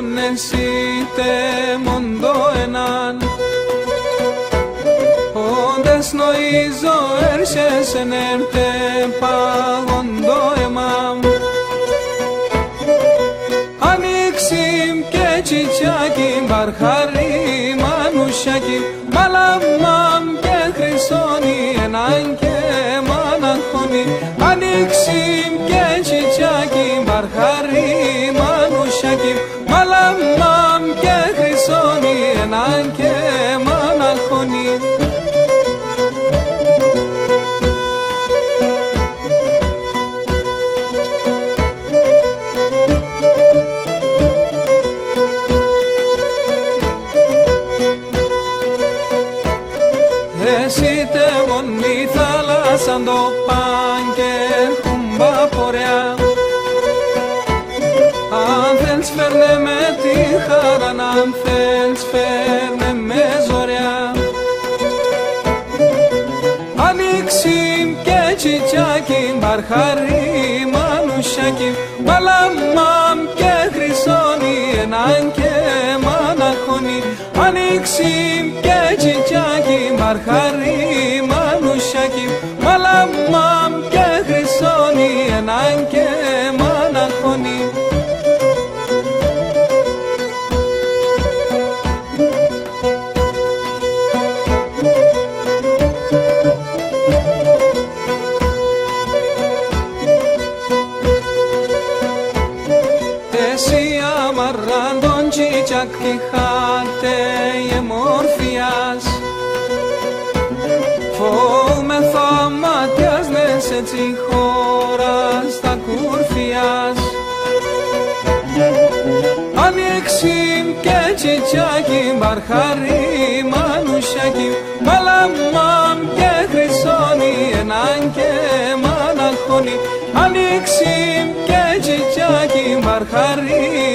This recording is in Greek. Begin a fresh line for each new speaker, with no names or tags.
εσύτε μόντο έναν όντες νοίζω έρσες ενέρτε παγόντο εμάμ ανοίξιμ και τσιτσάκι μπαρχάρι μανουσιάκι μαλαμάμ και χρυσόνι έναν και μαναχώνι ανοίξιμ και τσιτσάκι μπαρχάρι μανουσιάκι μαλαμάμ και χρυσόνι έναν και μαναχώνι εσύ τε μόνη θάλασσαν το παν και χουμπά πορεία αν θέλεις φέρνε με τη χαρά αν θέλεις φέρνε με ζωριά ανοίξιμ και τσιτσάκι μπαρχάρι μανουσιάκι μαλαμάμ και χρυσόνι έναν και μαναχώνι ανοίξιμ και τσιτσάκι μπαρχάρι μανουσιάκι μαλαμάμ και χρυσόνι έναν και μαναχώνι εσύ αμαρράν τον τσιτσάκ τη χάτε η μορφιάς φοβούμε θα ματιάσνες έτσι χώρας τα κουρφιάς ανοίξιμ και τσιτσάκι μπαρχάρι μανουσιάκι μαλαμάμ και χρυσόνι έναν και μαναχώνι ανοίξιμ και τσιτσάκι μπαρχάρι